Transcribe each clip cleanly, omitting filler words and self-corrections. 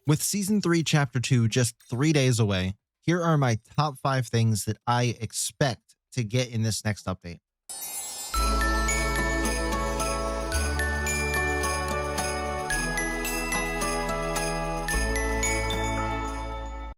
With Season 3, Chapter 2 just 3 days away, here are my top 5 things that I expect to get in this next update.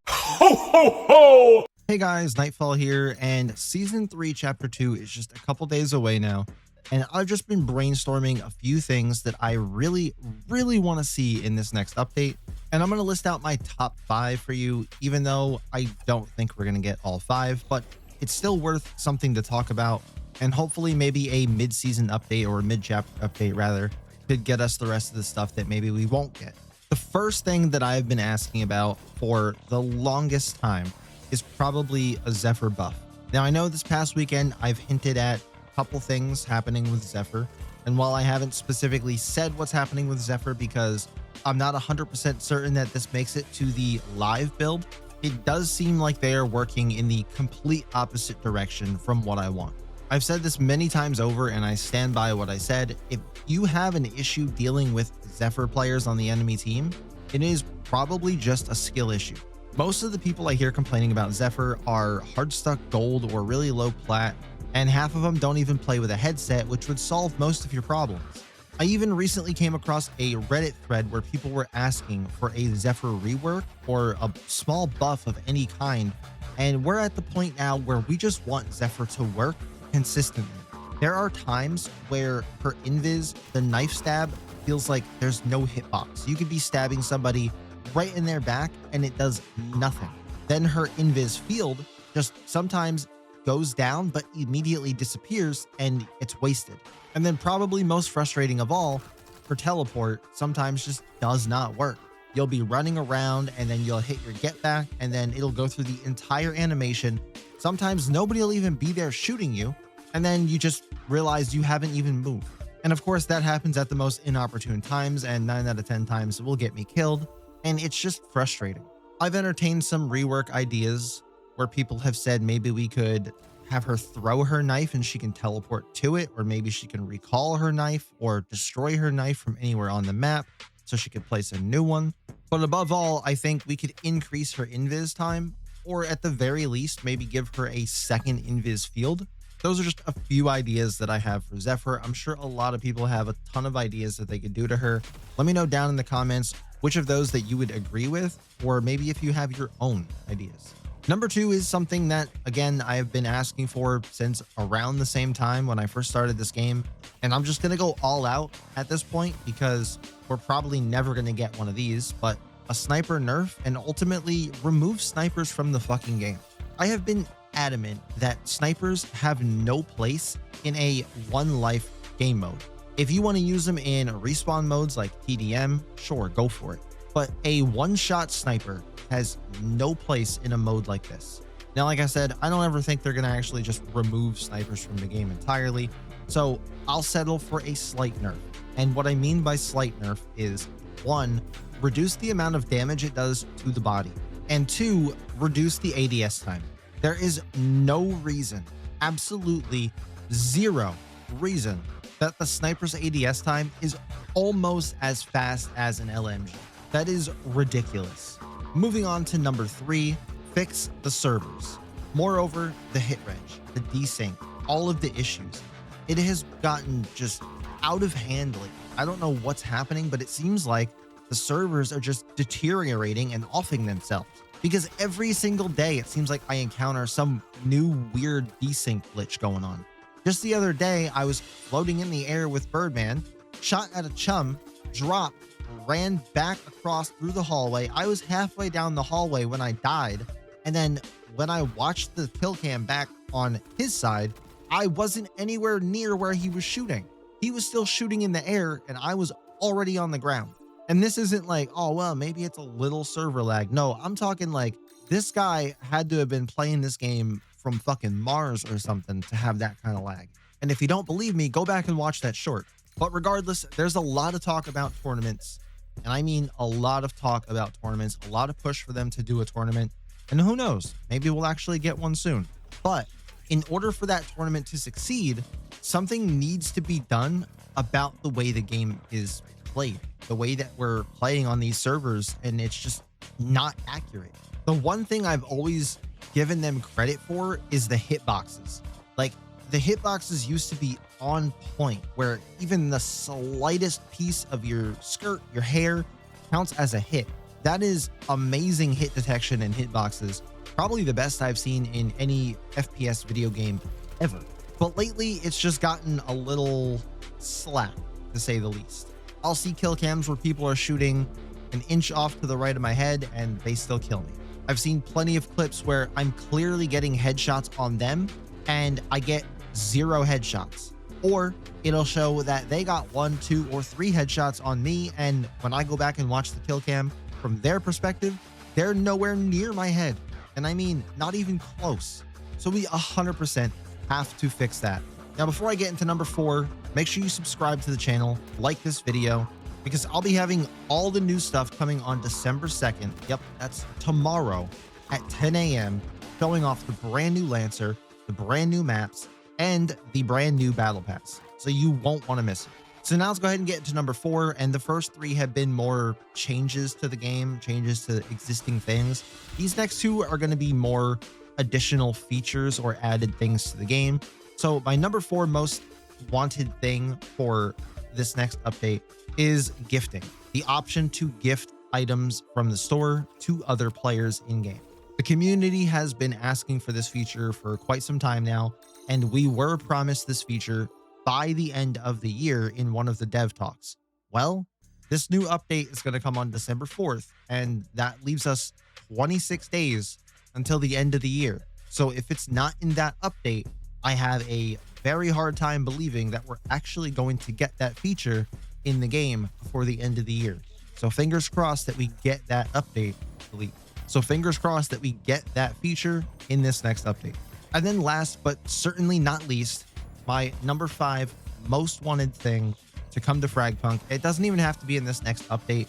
Ho, ho, ho! Hey guys, Nightfall here, and Season 3, Chapter 2 is just a couple days away now, and I've just been brainstorming a few things that I really want to see in this next update, and I'm going to list out my top 5 for you, even though I don't think we're going to get all 5, but it's still worth something to talk about, and hopefully maybe a mid-season update, or a mid-chapter update rather, could get us the rest of the stuff that maybe we won't get. The first thing that I've been asking about for the longest time is probably a Zephyr buff. Now, I know this past weekend I've hinted at a couple things happening with Zephyr, and while I haven't specifically said what's happening with Zephyr because I'm not 100% certain that this makes it to the live build, it does seem like they are working in the complete opposite direction from what I want. I've said this many times over and I stand by what I said. If you have an issue dealing with Zephyr players on the enemy team, it is probably just a skill issue. Most of the people I hear complaining about Zephyr are hard stuck gold or really low plat, and half of them don't even play with a headset, which would solve most of your problems. I even recently came across a Reddit thread where people were asking for a Zephyr rework or a small buff of any kind, and we're at the point now where we just want Zephyr to work consistently. There are times where her invis, the knife stab, feels like there's no hitbox. You could be stabbing somebody right in their back and it does nothing. Then her invis field just sometimes goes down but immediately disappears and it's wasted. And then probably most frustrating of all, her teleport sometimes just does not work. You'll be running around and then you'll hit your get back and then it'll go through the entire animation. Sometimes nobody will even be there shooting you, and then you just realize you haven't even moved. And of course that happens at the most inopportune times, and 9 out of 10 times it will get me killed, and it's just frustrating. I've entertained some rework ideas where people have said maybe we could have her throw her knife and she can teleport to it, or maybe she can recall her knife or destroy her knife from anywhere on the map so she could place a new one. But above all, I think we could increase her invis time, or at the very least maybe give her a second invis field. Those are just a few ideas that I have for Zephyr. I'm sure a lot of people have a ton of ideas that they could do to her. Let me know down in the comments which of those that you would agree with, or maybe if you have your own ideas. Number 2 is something that, again, I have been asking for since around the same time when I first started this game, and I'm just going to go all out at this point because we're probably never going to get one of these, but a sniper nerf, and ultimately remove snipers from the fucking game. I have been adamant that snipers have no place in a one life game mode. If you want to use them in respawn modes like TDM, sure, go for it. But a one-shot sniper has no place in a mode like this. Now, like I said, I don't ever think they're going to actually just remove snipers from the game entirely, so I'll settle for a slight nerf. And what I mean by slight nerf is, 1, reduce the amount of damage it does to the body, and 2, reduce the ADS time. There is no reason, absolutely zero reason, that the sniper's ADS time is almost as fast as an LMG. That is ridiculous. Moving on to number 3, fix the servers. Moreover, the hit reg, the desync, all of the issues. It has gotten just out of hand lately. I don't know what's happening, but it seems like the servers are just deteriorating and offing themselves. Because every single day, it seems like I encounter some new weird desync glitch going on. Just the other day, I was floating in the air with Birdman, shot at a chum, dropped, ran back across through the hallway. I was halfway down the hallway when I died. And then when I watched the kill cam back on his side, I wasn't anywhere near where he was shooting. He was still shooting in the air and I was already on the ground. And this isn't like, oh, well, maybe it's a little server lag. No, I'm talking like this guy had to have been playing this game from fucking Mars or something to have that kind of lag. And if you don't believe me, go back and watch that short. But regardless, there's a lot of talk about tournaments. And I mean a lot of talk about tournaments, a lot of push for them to do a tournament. And who knows, maybe we'll actually get one soon. But in order for that tournament to succeed, something needs to be done about the way the game is played, the way that we're playing on these servers, and it's just not accurate. The one thing I've always given them credit for is the hitboxes. Like, the hitboxes used to be on point, where even the slightest piece of your skirt, your hair, counts as a hit. That is amazing hit detection and hitboxes. Probably the best I've seen in any FPS video game ever. But lately, it's just gotten a little slack, to say the least. I'll see kill cams where people are shooting an inch off to the right of my head and they still kill me. I've seen plenty of clips where I'm clearly getting headshots on them and I get 0 headshots. Or it'll show that they got 1, 2, or 3 headshots on me, and when I go back and watch the kill cam from their perspective, they're nowhere near my head. And I mean, not even close. So we 100% have to fix that. Now, before I get into number 4, make sure you subscribe to the channel, like this video, because I'll be having all the new stuff coming on December 2nd. Yep, that's tomorrow at 10 a.m. showing off the brand new Lancer, the brand new maps, and the brand new battle pass. So you won't want to miss it. So now let's go ahead and get into number 4. And the first 3 have been more changes to the game, changes to existing things. These next 2 are going to be more additional features or added things to the game. So my number 4 most wanted thing for this next update is gifting. The option to gift items from the store to other players in game. The community has been asking for this feature for quite some time now, and we were promised this feature by the end of the year in one of the dev talks. Well, this new update is going to come on December 4th, and that leaves us 26 days until the end of the year. So if it's not in that update, I have a very hard time believing that we're actually going to get that feature in the game before the end of the year. So fingers crossed that we get that update. So fingers crossed that we get that feature in this next update. And then last, but certainly not least, my number 5 most wanted thing to come to FragPunk. It doesn't even have to be in this next update.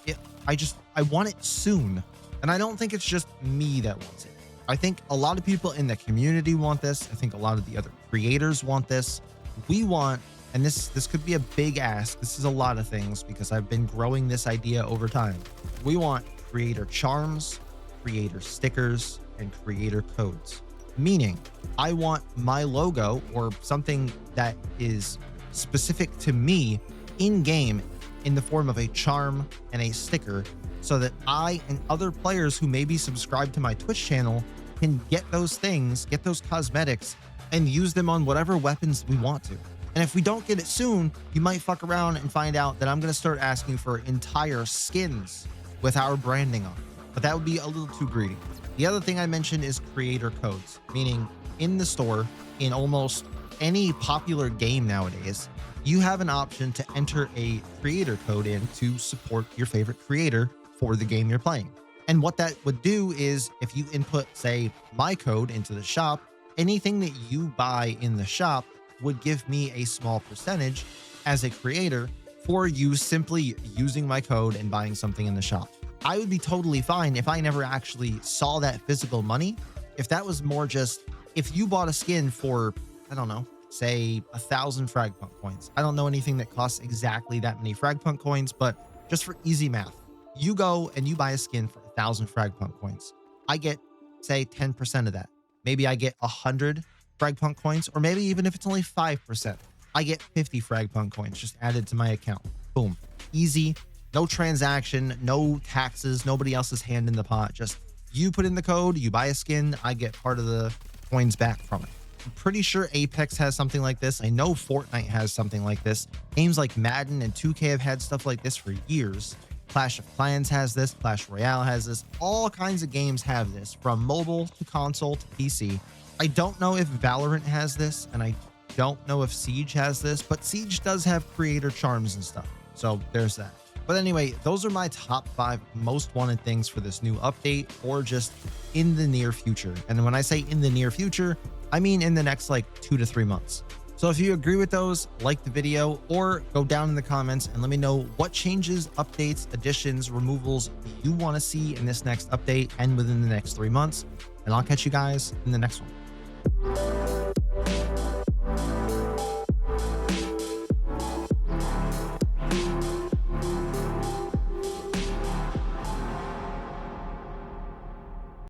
I want it soon. And I don't think it's just me that wants it. I think a lot of people in the community want this. I think a lot of the other creators want this. We want, and this could be a big ask. This is a lot of things because I've been growing this idea over time. We want creator charms, creator stickers, and creator codes. Meaning, I want my logo or something that is specific to me in game in the form of a charm and a sticker, so that I and other players who may be subscribed to my Twitch channel can get those things, get those cosmetics, and use them on whatever weapons we want to. And if we don't get it soon, you might fuck around and find out that I'm going to start asking for entire skins with our branding on. But that would be a little too greedy. The other thing I mentioned is creator codes, meaning in the store, in almost any popular game nowadays, you have an option to enter a creator code in to support your favorite creator for the game you're playing. And what that would do is if you input, say, my code into the shop, anything that you buy in the shop would give me a small percentage as a creator for you simply using my code and buying something in the shop. I would be totally fine if I never actually saw that physical money. If that was more just, if you bought a skin for, I don't know, say 1,000 FragPunk coins. I don't know anything that costs exactly that many FragPunk coins, but just for easy math, you go and you buy a skin for 1,000 FragPunk coins. I get, say, 10% of that. Maybe I get 100 FragPunk coins, or maybe even if it's only 5%, I get 50 FragPunk coins just added to my account. Boom. Easy. No transaction, no taxes, nobody else's hand in the pot. Just you put in the code, you buy a skin, I get part of the coins back from it. I'm pretty sure Apex has something like this. I know Fortnite has something like this. Games like Madden and 2K have had stuff like this for years. Clash of Clans has this, Clash Royale has this. All kinds of games have this, from mobile to console to PC. I don't know if Valorant has this, and I don't know if Siege has this, but Siege does have creator charms and stuff. So there's that. But anyway, those are my top 5 most wanted things for this new update, or just in the near future. And when I say in the near future, I mean in the next like 2 to 3 months. So if you agree with those, like the video, or go down in the comments and let me know what changes, updates, additions, removals you want to see in this next update and within the next 3 months. And I'll catch you guys in the next one.